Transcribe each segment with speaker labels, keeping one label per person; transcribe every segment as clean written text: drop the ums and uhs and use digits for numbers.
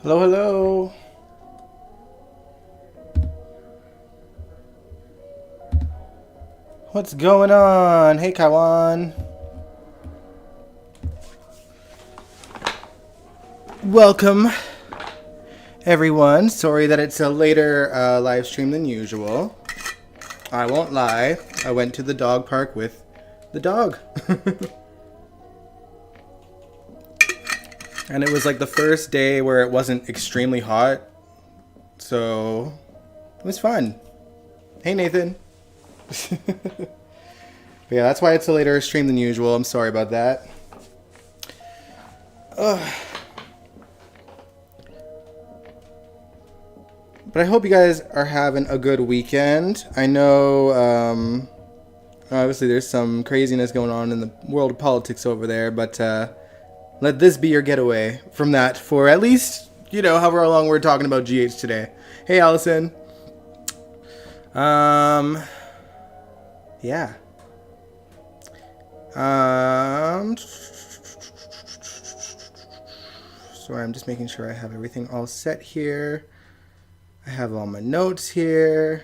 Speaker 1: Hello, hello. What's going on? Hey, Kawan. Welcome, everyone. Sorry that it's a later live stream than usual. I won't lie. I went to the dog park with the dog. And it was like the first day where it wasn't extremely hot. So it was fun. Hey, Nathan. But yeah, that's why it's a later stream than usual. I'm sorry about that. Ugh. But I hope you guys are having a good weekend. I know, obviously there's some craziness going on in the world of politics over there, but let this be your getaway from that for at least, however long we're talking about GH today. Hey, Allison. Yeah. Sorry, I'm just making sure I have everything all set here. I have all my notes here.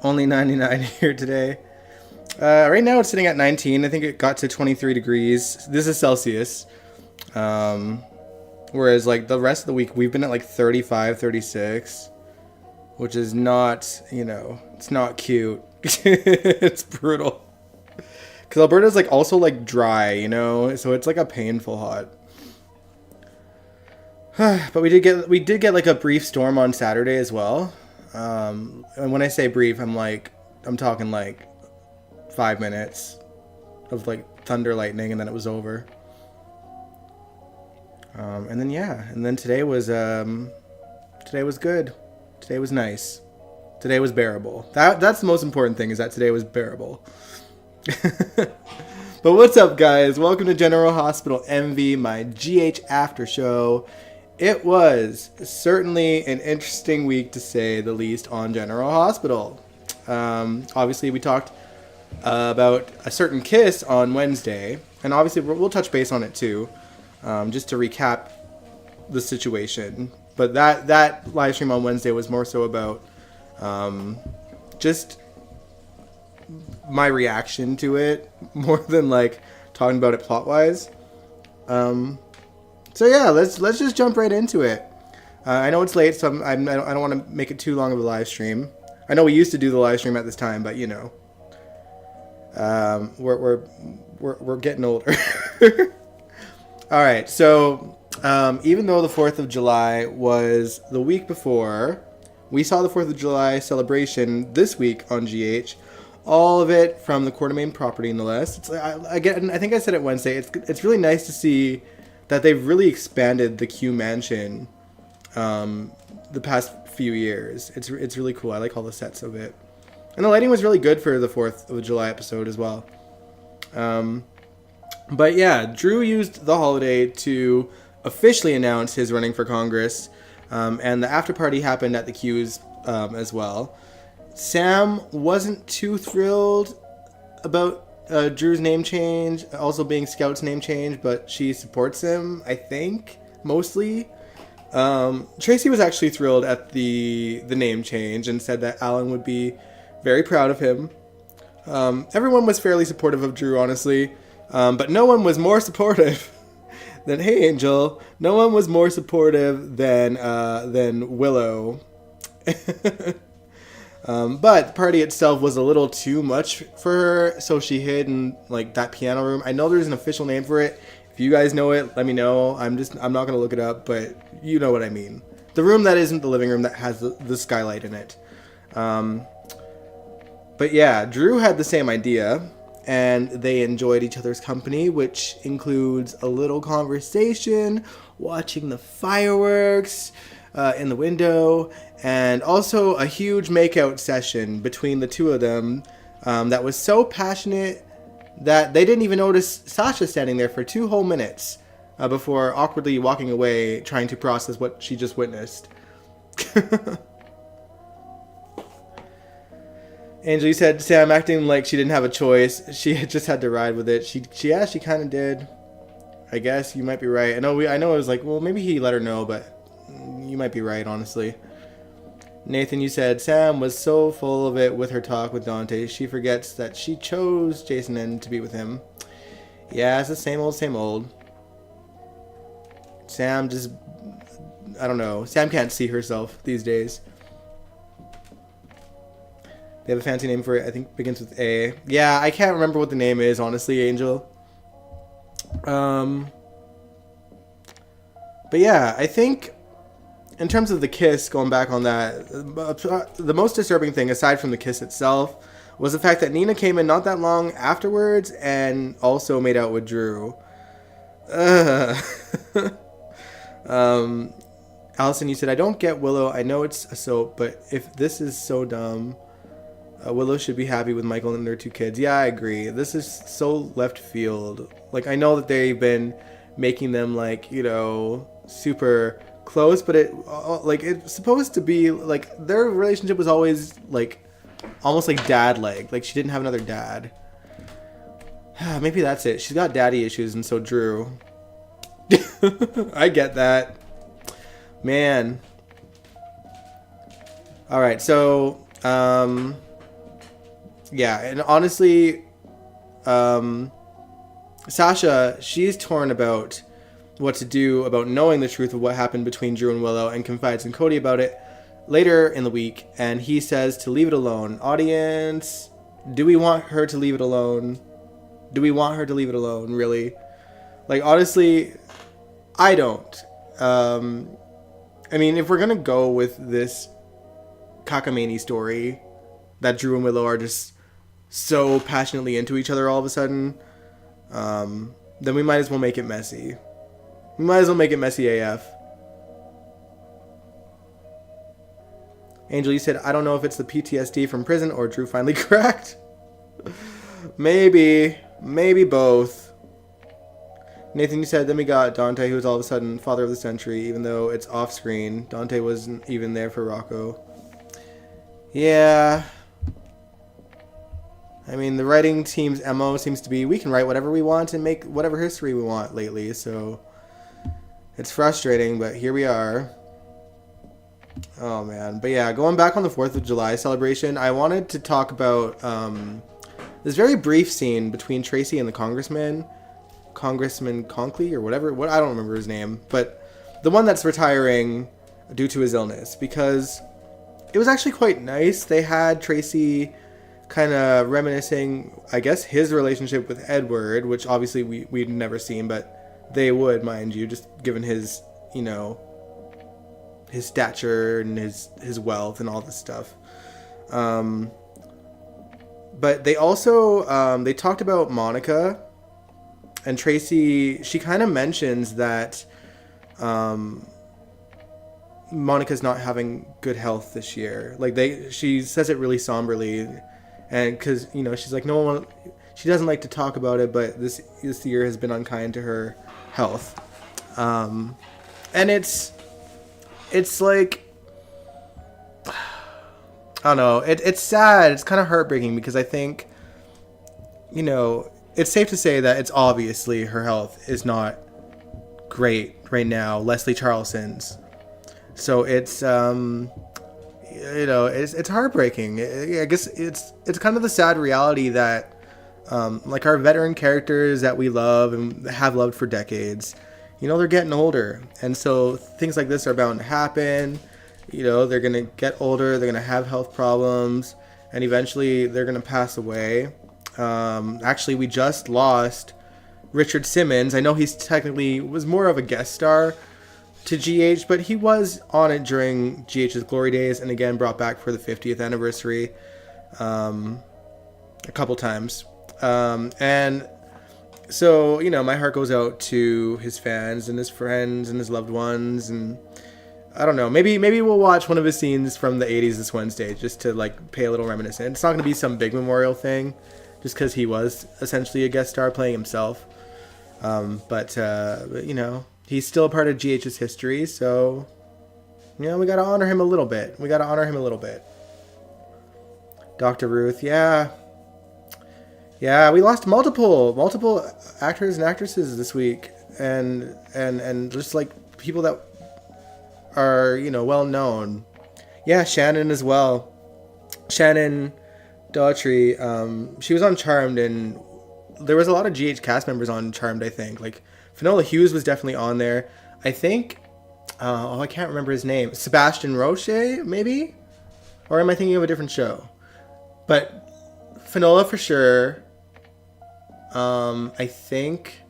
Speaker 1: Only 99 here today. Right now it's sitting at 19. I think it got to 23 degrees. This is Celsius. Whereas like the rest of the week we've been at like 35, 36, which is not, it's not cute. It's brutal. Because Alberta's like also like dry, so it's like a painful hot. But we did get like a brief storm on Saturday as well. And when I say brief, I'm talking like 5 minutes of like thunder lightning, and then it was over. And then today was good. Today was nice. Today was bearable. That's the most important thing, is that today was bearable. But what's up, guys? Welcome to General Hospital MV, my GH after show. It was certainly an interesting week, to say the least, on General Hospital. Obviously, we talked about a certain kiss on Wednesday, and obviously we'll touch base on it too, just to recap the situation. But that live stream on Wednesday was more so about just my reaction to it, more than like talking about it plot wise. So yeah, let's just jump right into it. I know it's late, so I don't want to make it too long of a live stream. I know we used to do the live stream at this time, but we're getting older. All right, so even though the 4th of July was the week before, we saw the 4th of July celebration this week on GH. All of it from the Coeur d'Alene property, no less. I think I said it Wednesday. It's really nice to see that they've really expanded the Q Mansion the past few years. It's really cool. I like all the sets of it. And the lighting was really good for the 4th of July episode as well. But yeah, Drew used the holiday to officially announce his running for Congress. And the after party happened at the Q's as well. Sam wasn't too thrilled about Drew's name change, also being Scout's name change, but she supports him, I think, mostly. Tracy was actually thrilled at the name change and said that Alan would be very proud of him. Everyone was fairly supportive of Drew, honestly, but no one was more supportive than Hey Angel. No one was more supportive than Willow. But the party itself was a little too much for her, so she hid in like that piano room. I know there's an official name for it. If you guys know it, let me know. I'm not gonna look it up, but you know what I mean. The room that isn't the living room, that has the skylight in it. But yeah, Drew had the same idea, and they enjoyed each other's company, which includes a little conversation, watching the fireworks in the window, and also a huge makeout session between the two of them that was so passionate that they didn't even notice Sasha standing there for 2 whole minutes before awkwardly walking away, trying to process what she just witnessed. Angel, you said Sam acting like she didn't have a choice. She just had to ride with it. She kind of did. I guess you might be right. I know it was like, well, maybe he let her know, but you might be right, honestly. Nathan, you said Sam was so full of it with her talk with Dante, she forgets that she chose Jason and to be with him. Yeah, it's the same old, same old. Sam just, I don't know. Sam can't see herself these days. They have a fancy name for it. I think it begins with A. Yeah, I can't remember what the name is, honestly, Angel. But yeah, I think in terms of the kiss, going back on that, the most disturbing thing, aside from the kiss itself, was the fact that Nina came in not that long afterwards and also made out with Drew. Allison, you said, I don't get Willow. I know it's a soap, but if this is so dumb, Willow should be happy with Michael and their 2 kids. Yeah, I agree. This is so left field. Like, I know that they've been making them, like, you know, super close, but it's supposed to be, like, their relationship was always, like, almost like dad-like. Like, she didn't have another dad. Maybe that's it. She's got daddy issues, and so Drew. I get that. Man. Alright, so, yeah, and honestly, Sasha, she's torn about what to do about knowing the truth of what happened between Drew and Willow, and confides in Cody about it later in the week, and he says to leave it alone. Audience, do we want her to leave it alone? Do we want her to leave it alone, really? Like, honestly, I don't. I mean, if we're gonna go with this cockamamie story that Drew and Willow are just so passionately into each other all of a sudden, then we might as well make it messy. We might as well make it messy AF. Angel, you said, I don't know if it's the PTSD from prison or Drew finally cracked. Maybe both. Nathan, you said, then we got Dante, who was all of a sudden father of the century, even though it's off screen. Dante wasn't even there for Rocco. Yeah. I mean, the writing team's MO seems to be, we can write whatever we want and make whatever history we want lately, so it's frustrating, but here we are. Oh, man. But yeah, going back on the 4th of July celebration, I wanted to talk about this very brief scene between Tracy and the Congressman Conkley, or whatever. I don't remember his name, but the one that's retiring due to his illness, because it was actually quite nice. They had Tracy kind of reminiscing, I guess, his relationship with Edward, which obviously we'd never seen, but they would, mind you, just given his, you know, his stature and his wealth and all this stuff. But they also, they talked about Monica, and Tracy, she kind of mentions that Monica's not having good health this year. Like, she says it really somberly, and because, you know, she's like, no one, she doesn't like to talk about it, but this year has been unkind to her health. And it's like, I don't know, it's sad, it's kind of heartbreaking, because I think, you know, it's safe to say that it's obviously her health is not great right now, Leslie Charleston's. So it's, you know, it's heartbreaking. I guess it's kind of the sad reality that, like, our veteran characters that we love and have loved for decades, you know, they're getting older. And so things like this are bound to happen. You know, they're going to get older, they're going to have health problems, and eventually they're going to pass away. Actually, we just lost Richard Simmons. I know he's technically was more of a guest star to GH, but he was on it during GH's glory days, and again brought back for the 50th anniversary a couple times. And so, you know, my heart goes out to his fans and his friends and his loved ones, and I don't know, maybe we'll watch one of his scenes from the 80s this Wednesday, just to, like, pay a little reminiscence. It's not going to be some big memorial thing, just because he was essentially a guest star playing himself. But you know, he's still a part of GH's history, so, you know, we got to honor him a little bit. Dr. Ruth. Yeah. Yeah, we lost multiple actors and actresses this week, and just like people that are, you know, well known. Yeah, Shannon as well. Shannon Daughtry, she was on Charmed, and there was a lot of GH cast members on Charmed, I think. Like, Finola Hughes was definitely on there. I think, I can't remember his name. Sebastian Roche, maybe? Or am I thinking of a different show? But Finola for sure. I think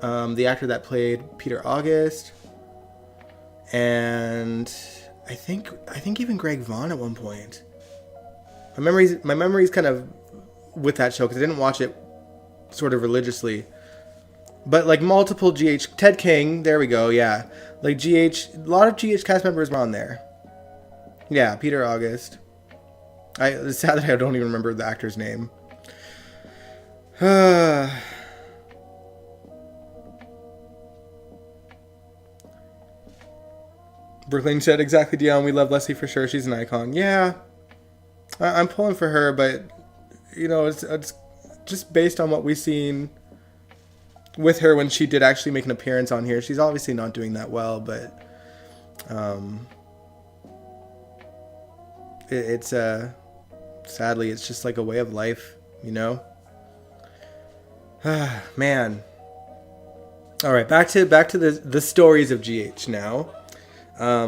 Speaker 1: the actor that played Peter August, and I think even Greg Vaughn at one point. My memory's kind of with that show because I didn't watch it sort of religiously. But like multiple GH, Ted King, there we go, yeah. Like GH, a lot of GH cast members were on there. Yeah, Peter August. It's sad that I don't even remember the actor's name. Brooklyn said, exactly, Dion, we love Leslie for sure. She's an icon. Yeah, I'm pulling for her, but, you know, it's just based on what we've seen with her when she did actually make an appearance on here. She's obviously not doing that well, but it's sadly, it's just like a way of life, you know? Man. All right, back to the stories of GH now.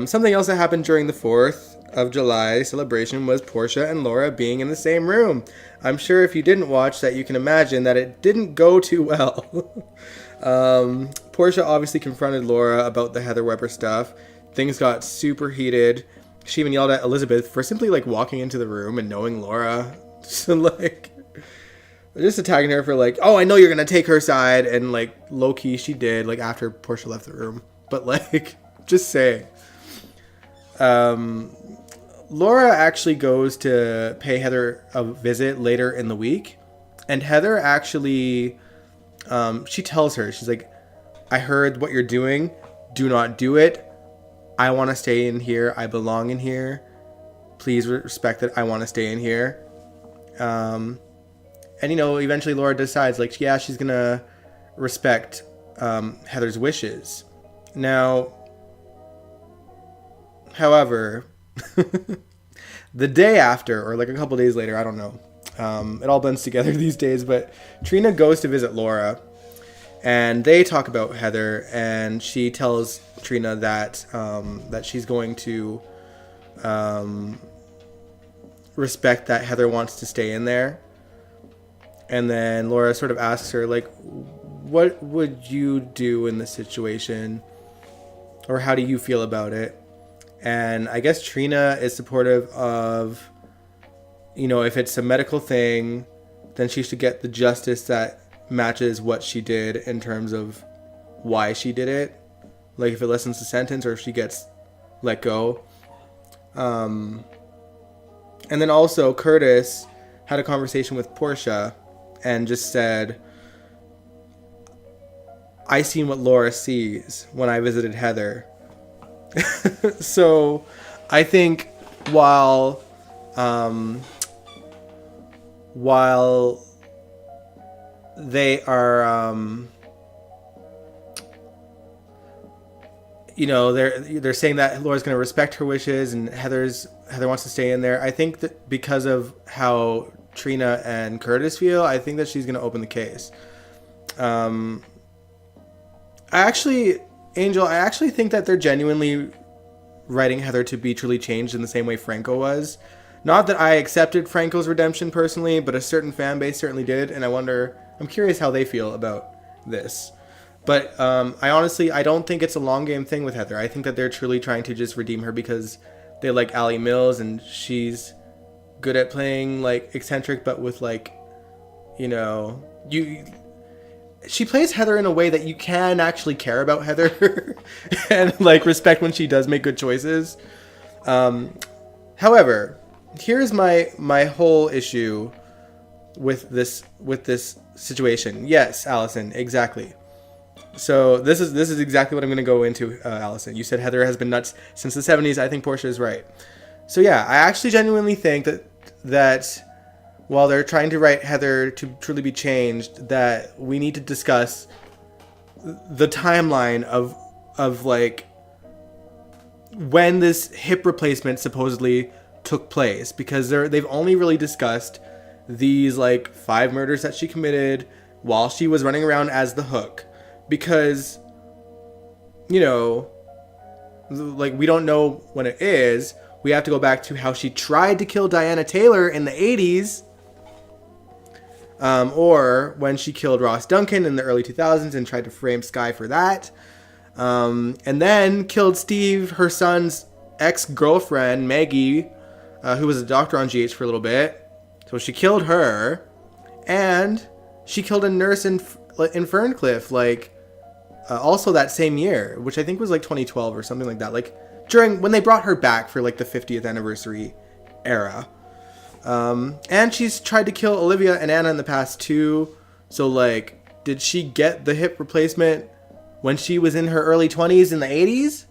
Speaker 1: Something else that happened during the 4th of July celebration was Portia and Laura being in the same room. I'm sure if you didn't watch that, you can imagine that it didn't go too well. Portia obviously confronted Laura about the Heather Webber stuff. Things got super heated. She even yelled at Elizabeth for simply like walking into the room and knowing Laura. So like, just attacking her for like, oh, I know you're gonna take her side, and like low key she did, like after Portia left the room. But like, just saying. Laura actually goes to pay Heather a visit later in the week, and Heather actually, she tells her, she's like, I heard what you're doing. Do not do it. I want to stay in here. I belong in here. Please respect that I want to stay in here. And, you know, eventually Laura decides, like, yeah, she's going to respect Heather's wishes. Now, however, the day after, or like a couple days later, I don't know. It all blends together these days, but Trina goes to visit Laura, and they talk about Heather, and she tells Trina that that she's going to respect that Heather wants to stay in there. And then Laura sort of asks her, like, what would you do in this situation? Or how do you feel about it? And I guess Trina is supportive of, you know, if it's a medical thing, then she should get the justice that matches what she did in terms of why she did it. Like if it lessens the sentence or if she gets let go. And then also Curtis had a conversation with Portia and just said, I seen what Laura sees when I visited Heather. So I think while they are you know, they're saying that Laura's going to respect her wishes and Heather wants to stay in there, I think that because of how Trina and Curtis feel, I think that she's going to open the case. Angel, I actually think that they're genuinely writing Heather to be truly changed in the same way Franco was. Not that I accepted Franco's redemption personally, but a certain fan base certainly did, and I'm curious how they feel about this. But I don't think it's a long game thing with Heather. I think that they're truly trying to just redeem her because they like Allie Mills, and she's good at playing like eccentric, but with like, you know, she plays Heather in a way that you can actually care about Heather and like respect when she does make good choices. However, here's my whole issue with this situation. Yes, Allison, exactly. So this is exactly what I'm going to go into, Allison. You said Heather has been nuts since the 70s. I think Portia is right. So yeah, I actually genuinely think that while they're trying to write Heather to truly be changed, that we need to discuss the timeline of like when this hip replacement supposedly took place, because they've only really discussed these like 5 murders that she committed while she was running around as the Hook, because you know, like, we don't know when it is. We have to go back to how she tried to kill Diana Taylor in the 80s, or when she killed Ross Duncan in the early 2000s and tried to frame Skye for that, and then killed Steve, her son's ex-girlfriend, Maggie, who was a doctor on GH for a little bit. So she killed her, and she killed a nurse in Ferncliff, like, also that same year, which I think was like 2012 or something like that, like during when they brought her back for like the 50th anniversary era. And she's tried to kill Olivia and Anna in the past too. So like, did she get the hip replacement when she was in her early 20s in the 80s,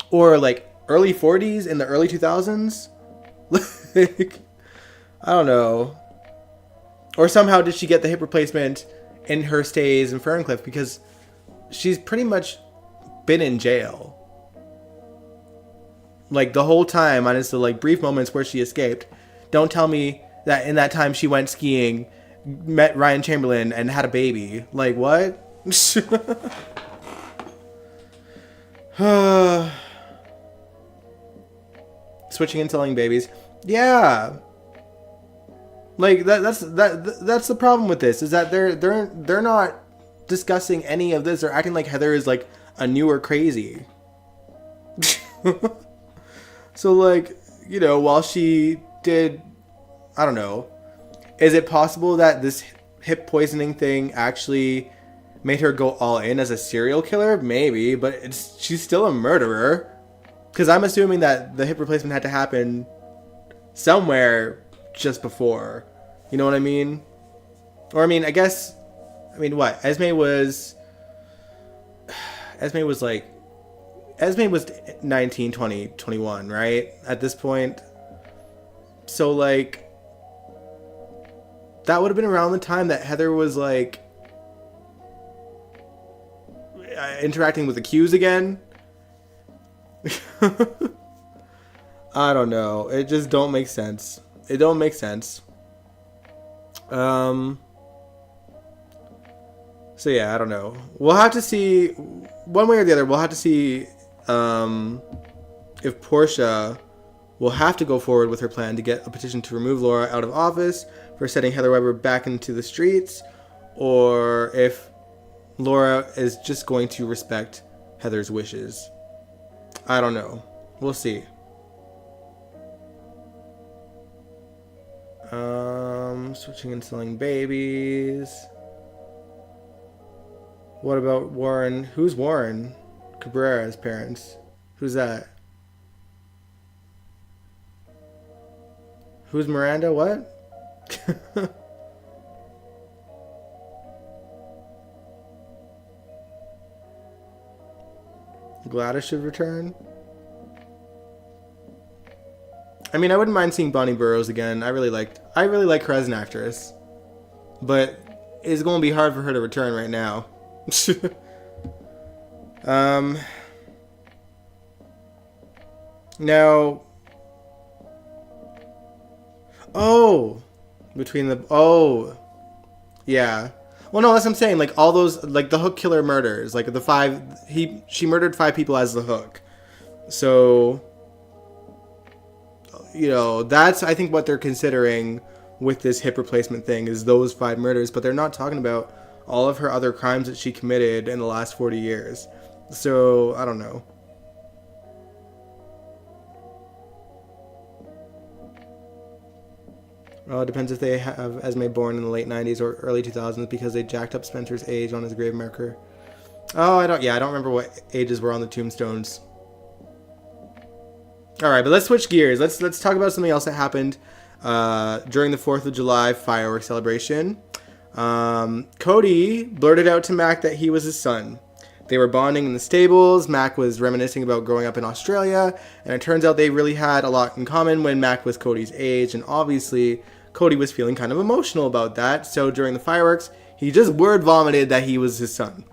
Speaker 1: or like early 40s in the early 2000s? Like, I don't know. Or somehow did she get the hip replacement in her stays in Ferncliff, because she's pretty much been in jail like the whole time, minus the like brief moments where she escaped. Don't tell me that in that time she went skiing, met Ryan Chamberlain, and had a baby. Like, what? Switching and selling babies. Yeah. Like that's the problem with this, is that they're not discussing any of this. They're acting like Heather is like a newer crazy. So like, you know, while she did, I don't know, is it possible that this hip poisoning thing actually made her go all in as a serial killer? Maybe, but she's still a murderer, because I'm assuming that the hip replacement had to happen somewhere just before, you know what I mean? Or I mean, what? Esme was like, Esme was 19, 20, 21, right? At this point. So like, that would have been around the time that Heather was like interacting with the Qs again. I don't know. It just don't make sense. It don't make sense. So yeah, I don't know. We'll have to see, one way or the other. We'll have to see if Portia will have to go forward with her plan to get a petition to remove Laura out of office for setting Heather Weber back into the streets, or if Laura is just going to respect Heather's wishes. I don't know. We'll see. Switching and selling babies. What about Warren? Who's Warren Cabrera's parents? Who's that? Who's Miranda? What? Gladys should return. I mean, I wouldn't mind seeing Bonnie Burrows again. I really like her as an actress, but it's going to be hard for her to return right now. Now, yeah. Well, no, that's what I'm saying. Like, all those, like, the Hook killer murders, like, she murdered 5 people as the Hook. So, you know, that's, I think, what they're considering with this hip replacement thing, is those 5 murders, but they're not talking about all of her other crimes that she committed in the last 40 years. So, I don't know. Well, it depends if they have Esme born in the late 90s or early 2000s, because they jacked up Spencer's age on his grave marker. Oh, I don't remember what ages were on the tombstones. All right, but let's switch gears. Let's talk about something else that happened during the 4th of July fireworks celebration. Cody blurted out to Mac that he was his son. They were bonding in the stables. Mac was reminiscing about growing up in Australia, and it turns out they really had a lot in common when Mac was Cody's age, and obviously Cody was feeling kind of emotional about that. So during the fireworks, he just word vomited that he was his son.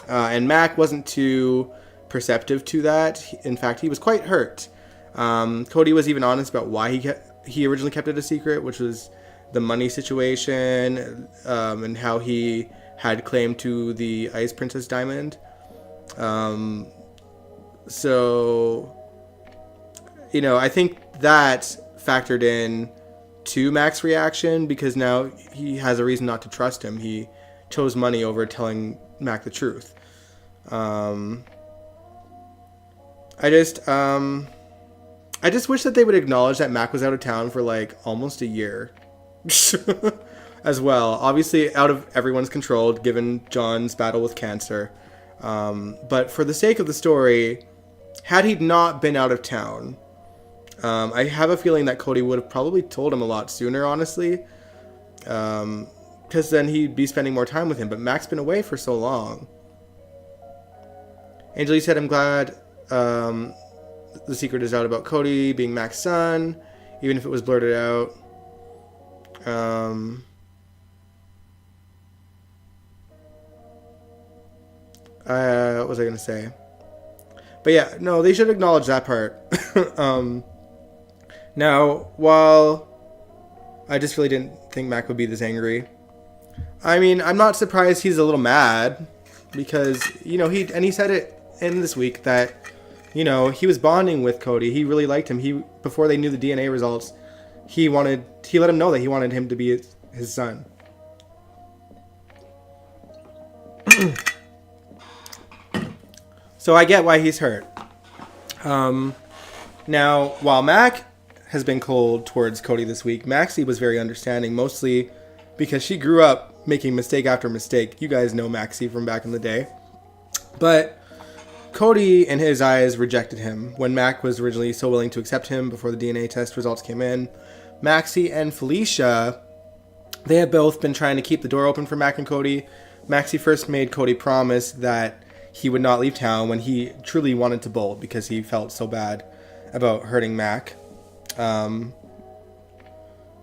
Speaker 1: And Mac wasn't too perceptive to that. In fact, he was quite hurt. Cody was even honest about why he originally kept it a secret, which was the money situation, and how he had claim to the Ice Princess Diamond. So, I think that factored in to Mac's reaction, because now he has a reason not to trust him. He chose money over telling Mac the truth. I just wish that they would acknowledge that Mac was out of town for like almost a year as well. Obviously out of everyone's control given John's battle with cancer. But for the sake of the story, had he not been out of town, I have a feeling that Cody would have probably told him a lot sooner, honestly. Because then he'd be spending more time with him. But Mac's been away for so long. Angel said, I'm glad the secret is out about Cody being Mac's son, even if it was blurted out. What was I going to say? But yeah, no, they should acknowledge that part. Now, while I just really didn't think Mac would be this angry, I mean, I'm not surprised he's a little mad, because, he said it in this week that, he was bonding with Cody. He really liked him. Before they knew the DNA results, he let him know that he wanted him to be his son. So I get why he's hurt. Now, while Mac has been cold towards Cody this week, Maxie was very understanding, mostly because she grew up making mistake after mistake. You guys know Maxie from back in the day. But Cody, in his eyes, rejected him when Mac was originally so willing to accept him before the DNA test results came in. Maxie and Felicia, they had both been trying to keep the door open for Mac and Cody. Maxie first made Cody promise that he would not leave town when he truly wanted to bolt, because he felt so bad about hurting Mac. And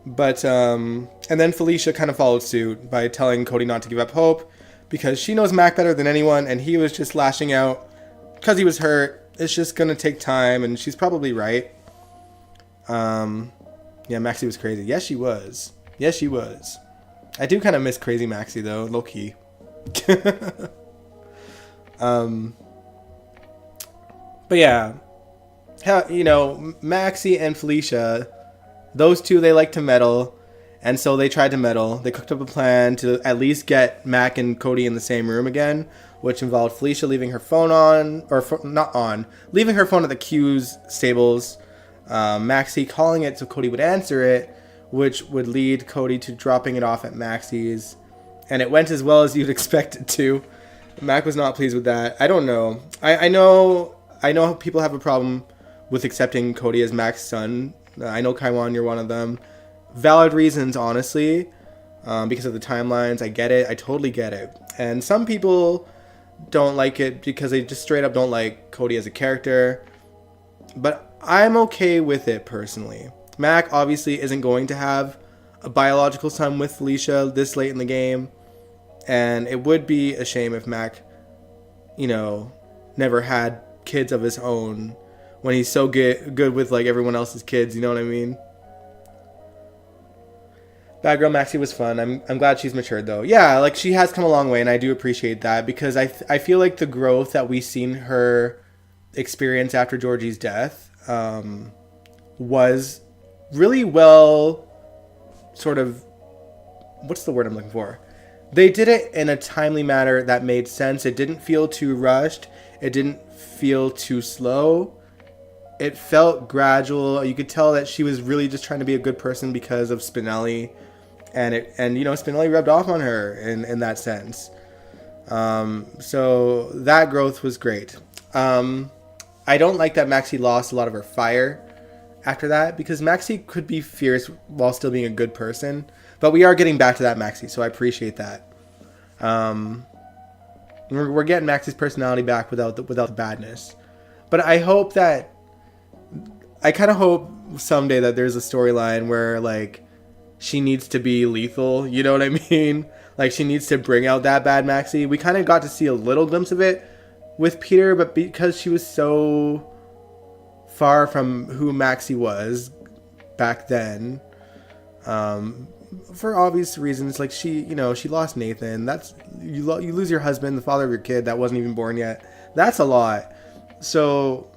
Speaker 1: then Felicia kind of followed suit by telling Cody not to give up hope, because she knows Mac better than anyone, and he was just lashing out because he was hurt. It's just going to take time, and she's probably right. Yeah, Maxie was crazy. Yes, she was. I do kind of miss crazy Maxie, though, low-key. But yeah, Maxie and Felicia, those two, they like to meddle, and so they tried to meddle. They cooked up a plan to at least get Mac and Cody in the same room again, which involved Felicia leaving her phone leaving her phone at the Q's stables, Maxie calling it so Cody would answer it, which would lead Cody to dropping it off at Maxie's, and it went as well as you'd expect it to. Mac was not pleased with that. I don't know. I know people have a problem with accepting Cody as Mac's son. I know, Kaiwan, you're one of them. Valid reasons, honestly, because of the timelines. I get it. I totally get it. And some people don't like it because they just straight up don't like Cody as a character. But I'm okay with it, personally. Mac obviously isn't going to have a biological son with Felicia this late in the game. And it would be a shame if Mac, never had kids of his own when he's so good with, like, everyone else's kids, you know what I mean? Bad Girl Maxie was fun. I'm glad she's matured, though. Yeah, like, she has come a long way, and I do appreciate that, because I feel like the growth that we've seen her experience after Georgie's death was really well sort of... What's the word I'm looking for? They did it in a timely manner that made sense. It didn't feel too rushed. It didn't feel too slow. It felt gradual. You could tell that she was really just trying to be a good person because of Spinelli. And Spinelli rubbed off on her in that sense. So that growth was great. I don't like that Maxie lost a lot of her fire after that, because Maxie could be fierce while still being a good person. But we are getting back to that Maxie, so I appreciate that. We're getting Maxie's personality back without the badness. But I hope that I kind of hope someday that there's a storyline where like she needs to be lethal. You know what I mean? Like she needs to bring out that bad Maxie. We kind of got to see a little glimpse of it with Peter, but because she was so far from who Maxie was back then, for obvious reasons, like she lost Nathan. That's you lose your husband, the father of your kid that wasn't even born yet. That's a lot. So,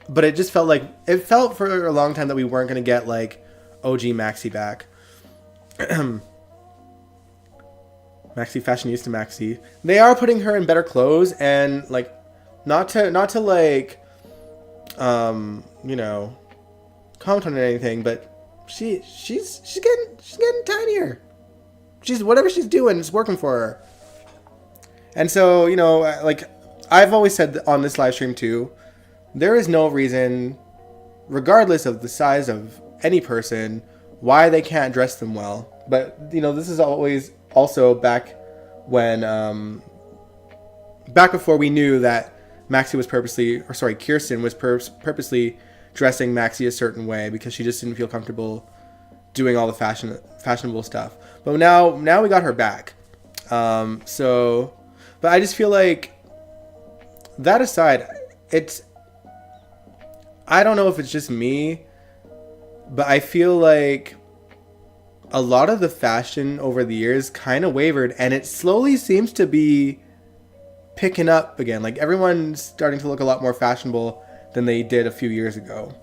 Speaker 1: but it just felt for a long time that we weren't going to get like OG Maxie back. Maxie, fashionista Maxie. They are putting her in better clothes, and like not to like comment on anything, but she's getting tinier. Whatever she's doing, it's working for her. And so, like I've always said on this live stream too, there is no reason, regardless of the size of any person, why they can't dress them well. But this is always also back when back before we knew that Kirsten was purposely dressing Maxie a certain way because she just didn't feel comfortable doing all the fashionable stuff. But now we got her back. But I just feel like, that aside, I don't know if it's just me, but I feel like a lot of the fashion over the years kind of wavered, and it slowly seems to be picking up again. Like everyone's starting to look a lot more fashionable than they did a few years ago.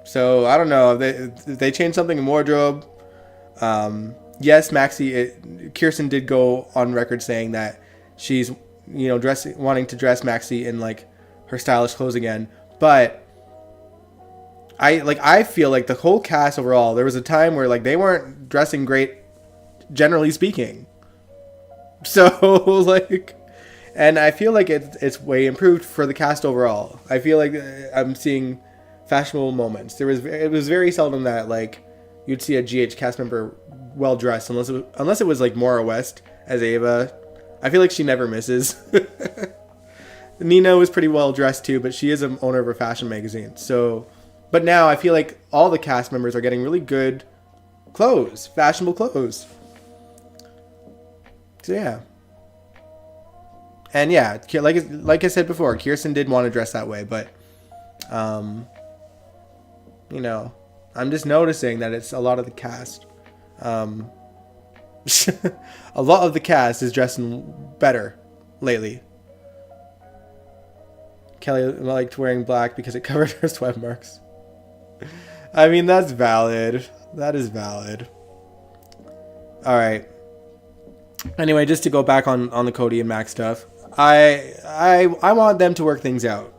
Speaker 1: So I don't know if they changed something in wardrobe. Yes, Kirsten did go on record saying that she's wanting to dress Maxie in like her stylish clothes again, but I feel like the whole cast overall, there was a time where like they weren't dressing great, generally speaking. So like, and I feel like it's way improved for the cast overall. I feel like I'm seeing fashionable moments. It was very seldom that like you'd see a GH cast member well dressed, unless it was like Maura West as Ava. I feel like she never misses. Nina was pretty well dressed too, but she is an owner of a fashion magazine. So, but now I feel like all the cast members are getting really good clothes, fashionable clothes. So yeah. And yeah, like I said before, Kirsten did want to dress that way, but I'm just noticing that it's a lot of the cast. A lot of the cast is dressing better lately. Kelly liked wearing black because it covered her sweat marks. I mean, that's valid. That is valid. All right. Anyway, just to go back on the Cody and Max stuff, I want them to work things out.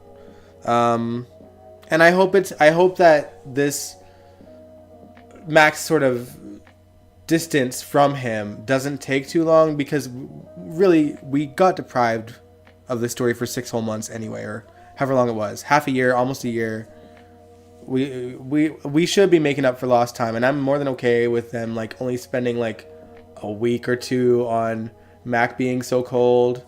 Speaker 1: And I hope that this Max sort of distance from him doesn't take too long, because really we got deprived of the story for 6 whole months anyway, or however long it was, half a year, almost a year. We should be making up for lost time, and I'm more than okay with them like only spending like a week or two on Mac being so cold.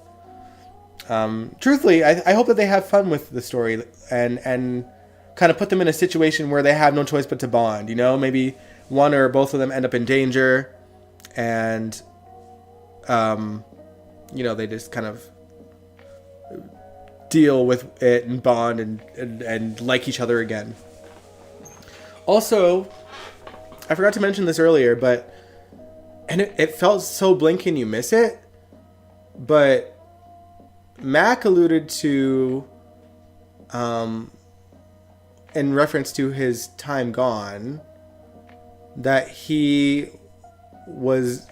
Speaker 1: Truthfully, I hope that they have fun with the story and kind of put them in a situation where they have no choice but to bond. Maybe one or both of them end up in danger, and they just kind of deal with it and bond and like each other again. Also, I forgot to mention this earlier, but it felt so blink and you miss it, but Mac alluded to in reference to his time gone, that he was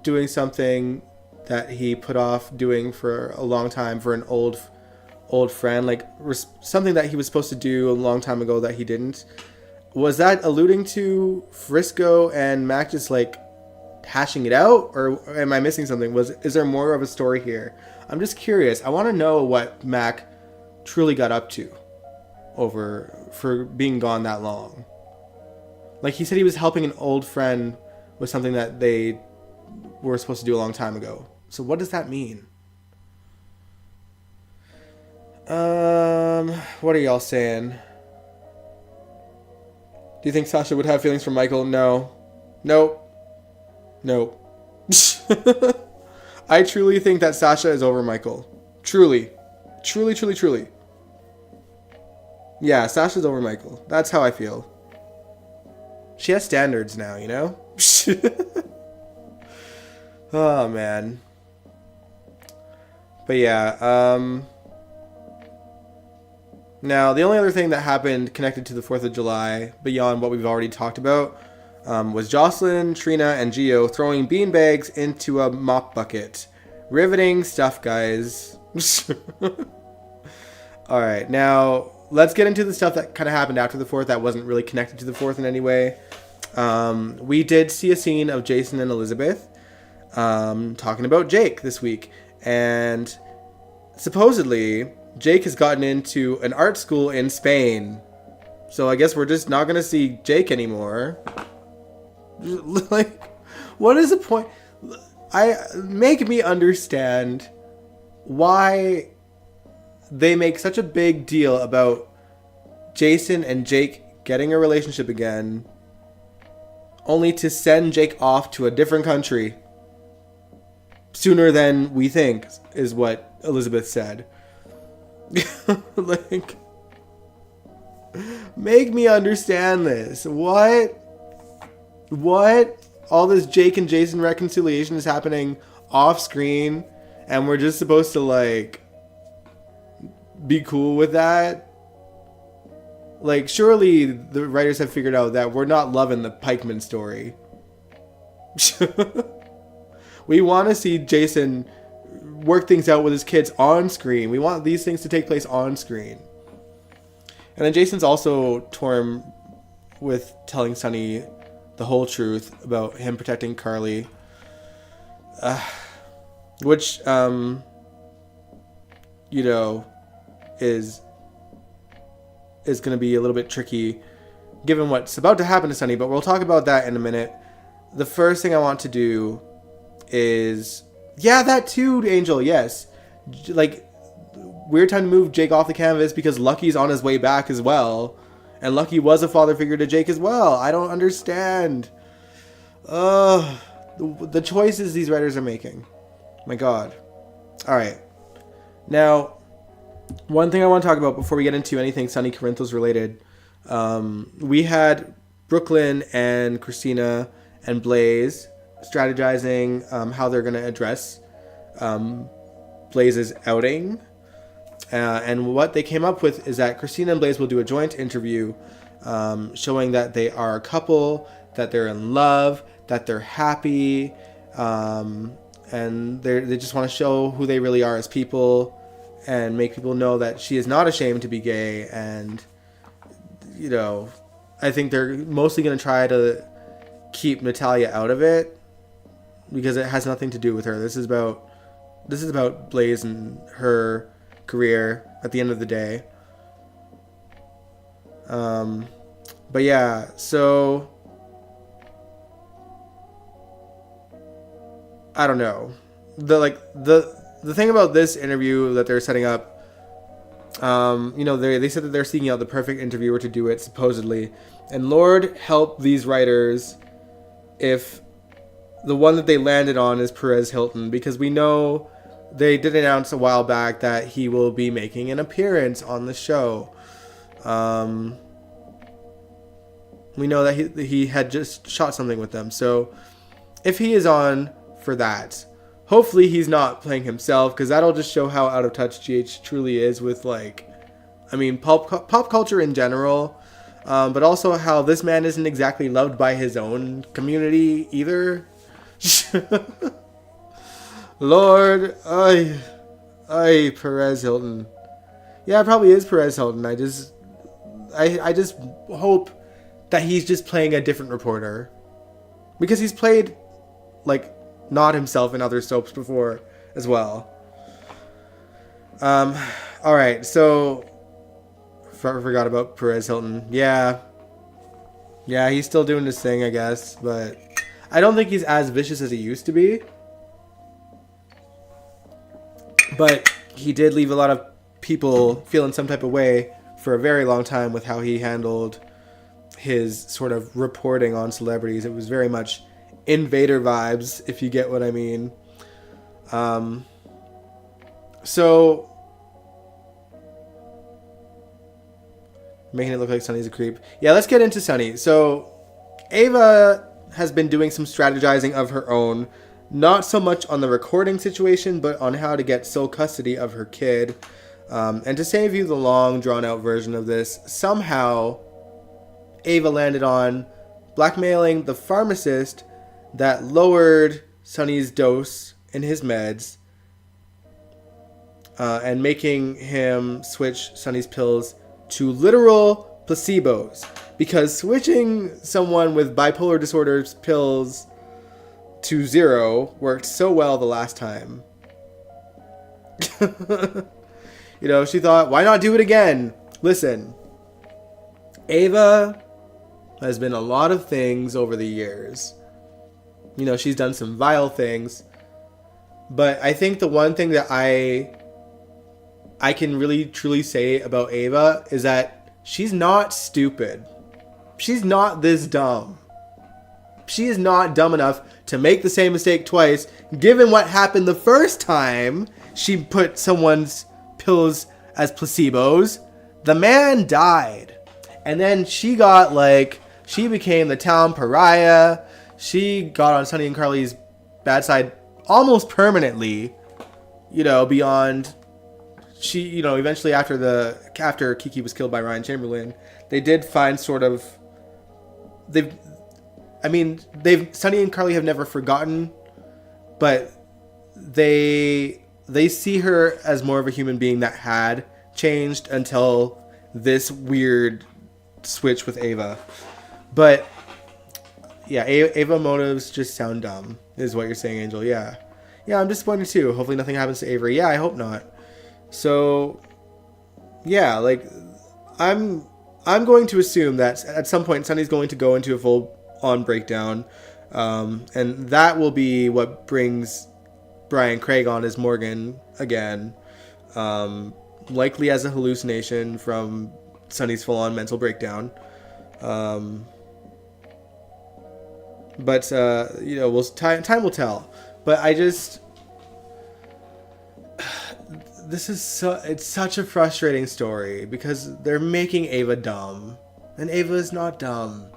Speaker 1: doing something that he put off doing for a long time for an old friend, like something that he was supposed to do a long time ago that he didn't. Was that alluding to Frisco and Mac just like hashing it out, or am I missing something? Is there more of a story here? I'm just curious. I want to know what Mac truly got up to for being gone that long. Like, he said he was helping an old friend with something that they were supposed to do a long time ago. So what does that mean? What are y'all saying? Do you think Sasha would have feelings for Michael? No. Nope. Nope. I truly think that Sasha is over Michael. Truly. Truly, truly, truly. Yeah, Sasha's over Michael. That's how I feel. She has standards now, you know? Oh, man. But yeah, now, the only other thing that happened connected to the 4th of July, beyond what we've already talked about, was Jocelyn, Trina, and Gio throwing beanbags into a mop bucket. Riveting stuff, guys. Alright, now, let's get into the stuff that kind of happened after the 4th that wasn't really connected to the 4th in any way. We did see a scene of Jason and Elizabeth talking about Jake this week. And supposedly, Jake has gotten into an art school in Spain. So I guess we're just not going to see Jake anymore. Like, what is the point? Make me understand why they make such a big deal about Jason and Jake getting a relationship again, only to send Jake off to a different country sooner than we think, is what Elizabeth said. Like, make me understand this. What? All this Jake and Jason reconciliation is happening off screen, and we're just supposed to, like, be cool with that? Like, surely the writers have figured out that we're not loving the Pikeman story. We want to see Jason work things out with his kids on screen. We want these things to take place on screen. And then Jason's also torn with telling Sonny the whole truth about him protecting Carly. Which, you know, is going to be a little bit tricky given what's about to happen to Sonny, but we'll talk about that in a minute. The first thing I want to do is... Yeah, that too, Angel, yes. Like, weird time to move Jake off the canvas because Lucky's on his way back as well. And Lucky was a father figure to Jake as well. I don't understand. The choices these writers are making. My God. Alright. Now, one thing I want to talk about before we get into anything Sonny Corinthos related. We had Brooklyn and Christina and Blaze strategizing how they're going to address Blaze's outing. And what they came up with is that Christina and Blaze will do a joint interview showing that they are a couple, that they're in love, that they're happy, and they just want to show who they really are as people and make people know that she is not ashamed to be gay. And, you know, I think they're mostly going to try to keep Natalia out of it because it has nothing to do with her. This is about Blaze and her career at the end of the day. But yeah, so I don't know. The thing about this interview that they're setting up, you know, they said that they're seeking out the perfect interviewer to do it, supposedly. And Lord help these writers if the one that they landed on is Perez Hilton, because we know they did announce a while back that he will be making an appearance on the show. We know that he had just shot something with them. So if he is on for that, hopefully he's not playing himself, because that'll just show how out of touch GH truly is with, like, I mean, pop culture in general, but also how this man isn't exactly loved by his own community either. Lord, ay, Perez Hilton. Yeah, it probably is Perez Hilton. I just hope that he's just playing a different reporter, because he's played, like, not himself in other soaps before as well. All right, so forgot about Perez Hilton. Yeah, he's still doing his thing, I guess, but I don't think he's as vicious as he used to be. But he did leave a lot of people feeling some type of way for a very long time with how he handled his sort of reporting on celebrities. It was very much invader vibes, if you get what I mean. So making it look like Sunny's a creep. Yeah, let's get into Sunny. So Ava has been doing some strategizing of her own, not so much on the recording situation, but on how to get sole custody of her kid. And to save you the long, drawn-out version of this, somehow Ava landed on blackmailing the pharmacist that lowered Sunny's dose in his meds, and making him switch Sunny's pills to literal placebos. Because switching someone with bipolar disorder's pills to 0 worked so well the last time. You know, she thought, why not do it again? Listen, Ava has been a lot of things over the years. You know, she's done some vile things. But I think the one thing that I can really truly say about Ava is that she's not stupid. She's not this dumb. She is not dumb enough to make the same mistake twice, given what happened the first time she put someone's pills as placebos. The man died. And then she got she became the town pariah. She got on Sunny and Carly's bad side almost permanently, you know, beyond... She, you know, eventually after Kiki was killed by Ryan Chamberlain, they did find sort of... Sunny and Carly have never forgotten, but they see her as more of a human being that had changed until this weird switch with Ava. But yeah, Ava motives just sound dumb, is what you're saying, Angel. Yeah, I'm disappointed too. Hopefully nothing happens to Avery. Yeah, I hope not. So yeah, I'm going to assume that at some point Sunny's going to go into a full-on breakdown, and that will be what brings Brian Craig on as Morgan again, likely as a hallucination from Sunny's full-on mental breakdown. But you know, time will tell. But it's such a frustrating story because they're making Ava dumb, and Ava is not dumb.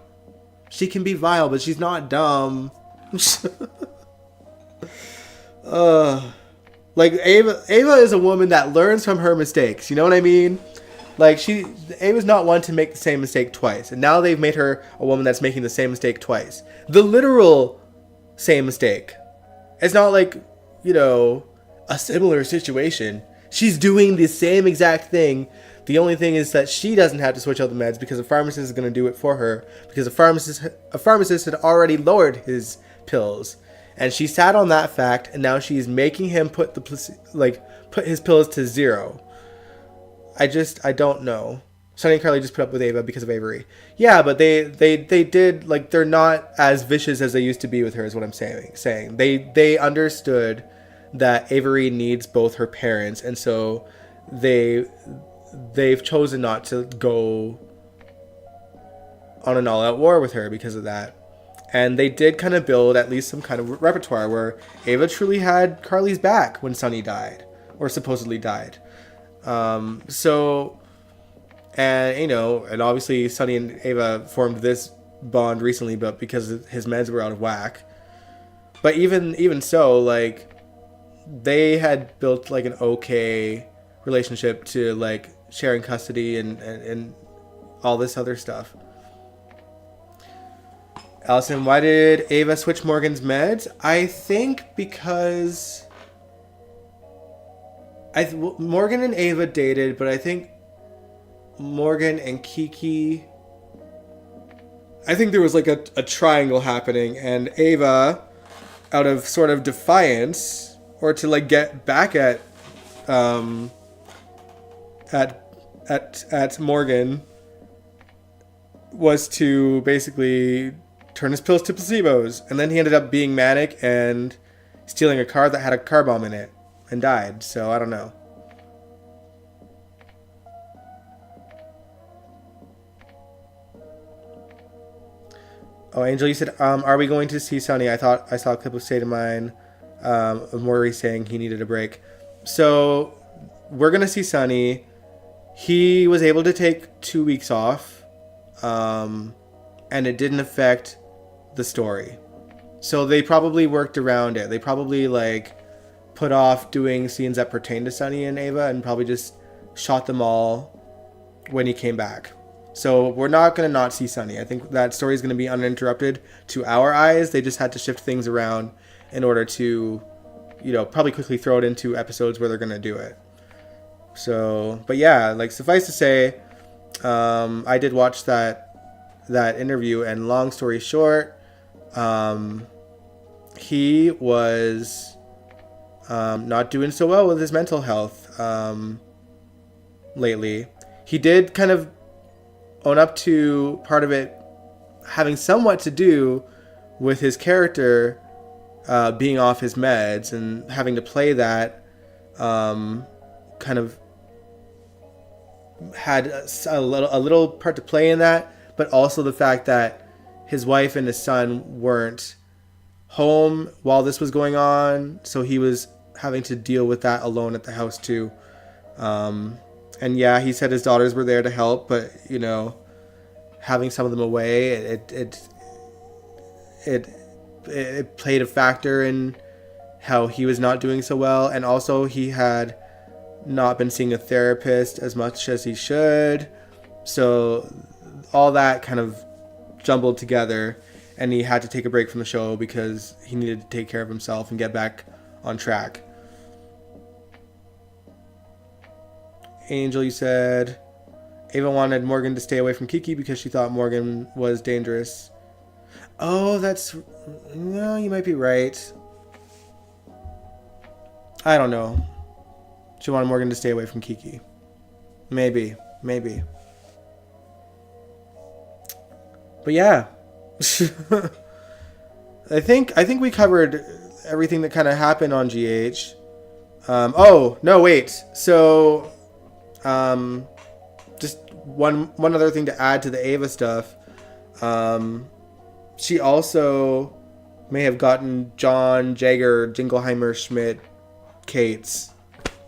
Speaker 1: She can be vile, but she's not dumb. Ava is a woman that learns from her mistakes. You know what I mean? Ava's not one to make the same mistake twice, and now they've made her a woman that's making the same mistake twice. The literal same mistake. It's not a similar situation. She's doing the same exact thing. The only thing is that she doesn't have to switch out the meds because a pharmacist is going to do it for her, because a pharmacist had already lowered his pills, and she sat on that fact, and now she's making him put his pills to 0. I don't know. Sunny and Carly just put up with Ava because of Avery. Yeah, but they did, they're not as vicious as they used to be with her, is what I'm saying. They understood that Avery needs both her parents, and so they've chosen not to go on an all-out war with her because of that. And they did kind of build at least some kind of repertoire where Ava truly had Carly's back when Sunny died, or supposedly died. And obviously Sunny and Ava formed this bond recently, but because his meds were out of whack. But even so, they had built an okay relationship to sharing custody and all this other stuff. Allison, why did Ava switch Morgan's meds? I think because Morgan and Ava dated, but I think Morgan and Kiki, I think there was a triangle happening, and Ava, out of sort of defiance, or to get back at Morgan, was to basically turn his pills to placebos, and then he ended up being manic and stealing a car that had a car bomb in it. and died. So I don't know. Oh, Angel, you said, are we going to see Sonny? I thought I saw a clip of State of Mind of Maury saying he needed a break. So we're going to see Sonny. He was able to take 2 weeks off, and it didn't affect the story. So they probably worked around it. They probably like put off doing scenes that pertain to Sonny and Ava and probably just shot them all when he came back. So we're not going to not see Sonny. I think that story is going to be uninterrupted to our eyes. They just had to shift things around in order to, probably quickly throw it into episodes where they're going to do it. So, but yeah, like suffice to say, I did watch that interview, and long story short, he was not doing so well with his mental health lately. He did kind of own up to part of it having somewhat to do with his character being off his meds, and having to play that kind of had a little part to play in that, but also the fact that his wife and his son weren't home while this was going on, so he was having to deal with that alone at the house too. And yeah, he said his daughters were there to help, but having some of them away, it played a factor in how he was not doing so well. And also he had not been seeing a therapist as much as he should, so all that kind of jumbled together, and he had to take a break from the show because he needed to take care of himself and get back on track. Angel, you said Ava wanted Morgan to stay away from Kiki because she thought Morgan was dangerous. Oh, no, you might be right. I don't know. She wanted Morgan to stay away from Kiki. Maybe. But yeah. I think we covered everything that kind of happened on GH. Oh, no, wait. So, just one other thing to add to the Ava stuff. She also may have gotten John, Jagger, Jingleheimer, Schmidt, Cates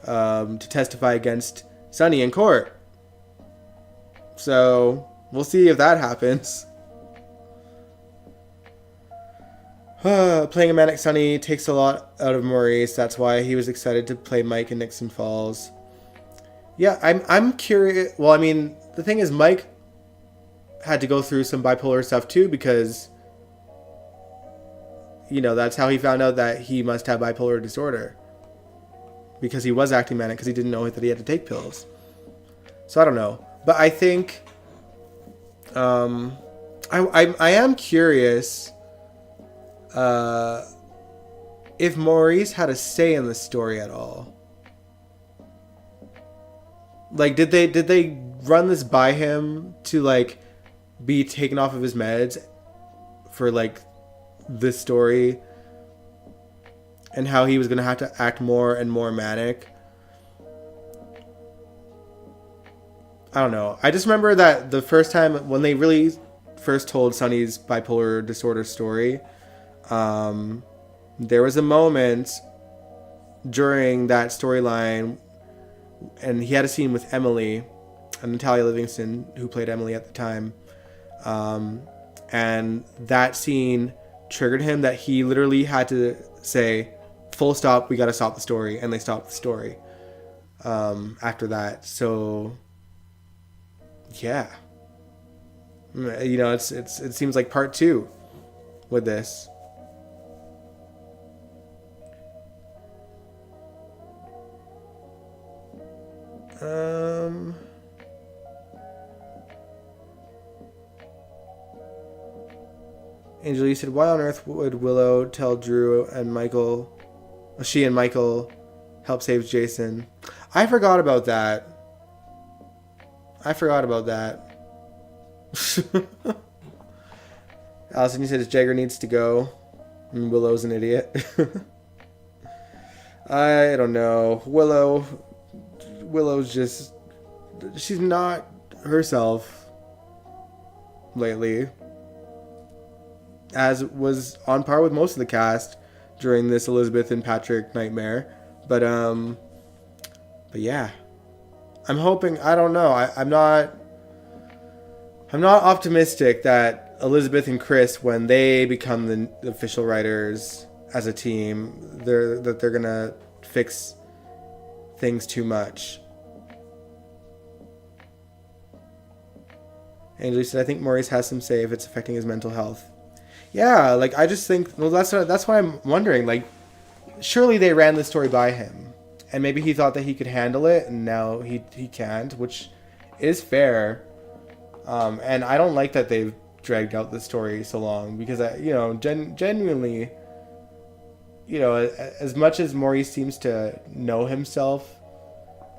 Speaker 1: to testify against Sonny in court. So we'll see if that happens. Playing a manic Sonny takes a lot out of Maurice. That's why he was excited to play Mike in Nixon Falls. Yeah, I'm curious. Well, I mean, the thing is, Mike had to go through some bipolar stuff too, because that's how he found out that he must have bipolar disorder, because he was acting manic because he didn't know that he had to take pills. So I don't know, but I think I am curious if Maurice had a say in the story at all. Like, did they run this by him to like be taken off of his meds for like this story, and how he was going to have to act more and more manic? I don't know. I just remember that the first time when they really first told Sonny's bipolar disorder story, there was a moment during that storyline, and he had a scene with Emily, and Natalia Livingston, who played Emily at the time, and that scene triggered him that he literally had to say, full stop, we got to stop the story, and they stopped the story after that. So yeah, it seems like part 2 with this. Angel, you said, why on earth would Willow tell Drew and Michael, she and Michael help save Jason? I forgot about that. Allison, you said Jagger needs to go, and Willow's an idiot. I don't know. Willow's just, she's not herself lately, as was on par with most of the cast during this Elizabeth and Patrick nightmare. But yeah, I'm hoping. I don't know. I'm not optimistic that Elizabeth and Chris, when they become the official writers as a team, they're gonna fix things too much. Angela said, "I think Maurice has some say if it's affecting his mental health." Yeah, like I just think, well, that's why I'm wondering. Like, surely they ran the story by him, and maybe he thought that he could handle it, and now he can't, which is fair. And I don't like that they've dragged out the story so long, because genuinely, as much as Maurice seems to know himself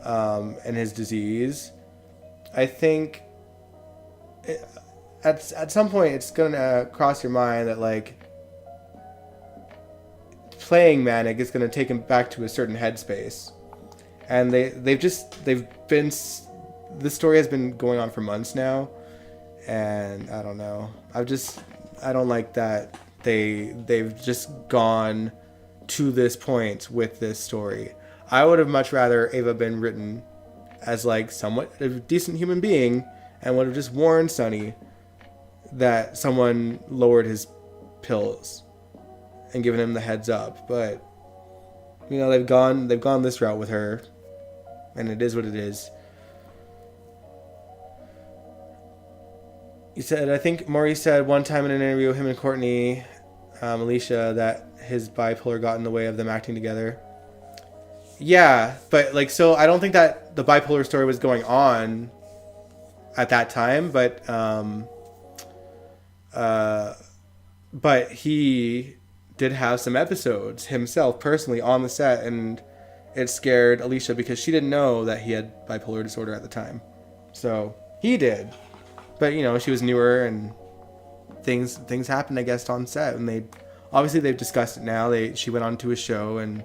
Speaker 1: and his disease, I think at some point it's gonna cross your mind that, like, playing manic is gonna take him back to a certain headspace, and this story has been going on for months now, and I don't know. I don't like that they've just gone to this point with this story. I would have much rather Ava been written as, like, somewhat a decent human being, and would have just warned Sonny that someone lowered his pills and given him the heads up. But they've gone this route with her, and it is what it is. He said, I think Maurice said one time in an interview with him and Courtney, Alicia, that his bipolar got in the way of them acting together. Yeah, but so I don't think that the bipolar story was going on at that time, but he did have some episodes himself personally on the set, and it scared Alicia because she didn't know that he had bipolar disorder at the time. So he did. But she was newer, and things happened, I guess, on set, and they've discussed it now. She went on to a show and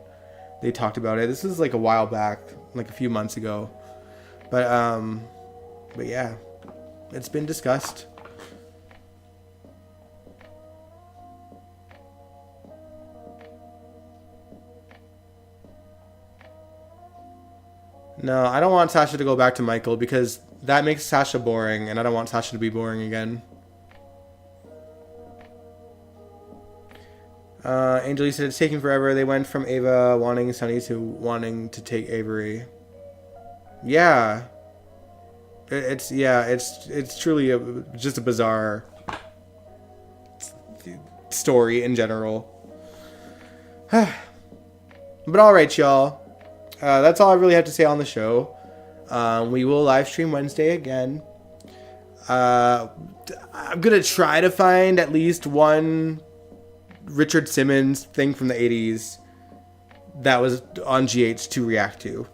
Speaker 1: they talked about it. This was like a while back, like a few months ago. But yeah, it's been discussed. No, I don't want Sasha to go back to Michael, because that makes Sasha boring, and I don't want Sasha to be boring again. Angel, you said it's taking forever. They went from Ava wanting Sonny to wanting to take Avery. Yeah. It's truly just a bizarre story in general. But alright, y'all. That's all I really have to say on the show. We will live stream Wednesday again. I'm going to try to find at least one Richard Simmons thing from the 80s that was on GH to react to.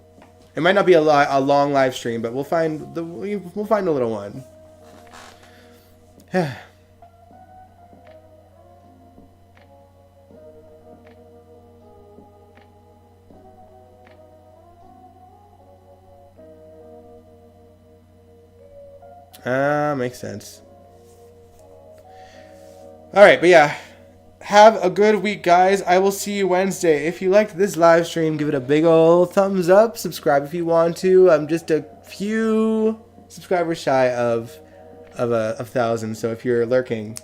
Speaker 1: It might not be a long live stream, but we'll find a little one. Makes sense. Alright, but yeah. Have a good week, guys. I will see you Wednesday. If you liked this live stream, give it a big old thumbs up. Subscribe if you want to. I'm just a few subscribers shy of 1,000. So if you're lurking,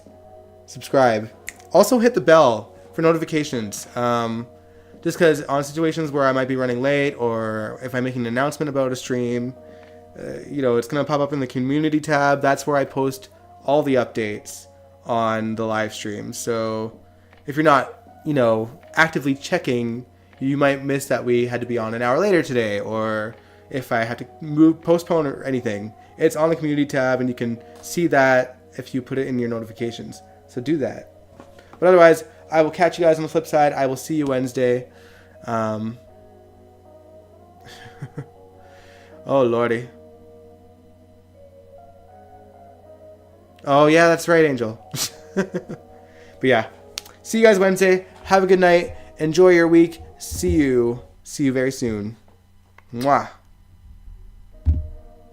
Speaker 1: subscribe. Also hit the bell for notifications. Just because on situations where I might be running late, or if I'm making an announcement about a stream, it's going to pop up in the community tab. That's where I post all the updates on the live stream. So if you're not, actively checking, you might miss that we had to be on an hour later today, or if I had to postpone or anything. It's on the community tab, and you can see that if you put it in your notifications. So do that. But otherwise, I will catch you guys on the flip side. I will see you Wednesday. Oh, lordy. Oh, yeah, that's right, Angel. But yeah, see you guys Wednesday. Have a good night. Enjoy your week. See you See you very soon. Mwah.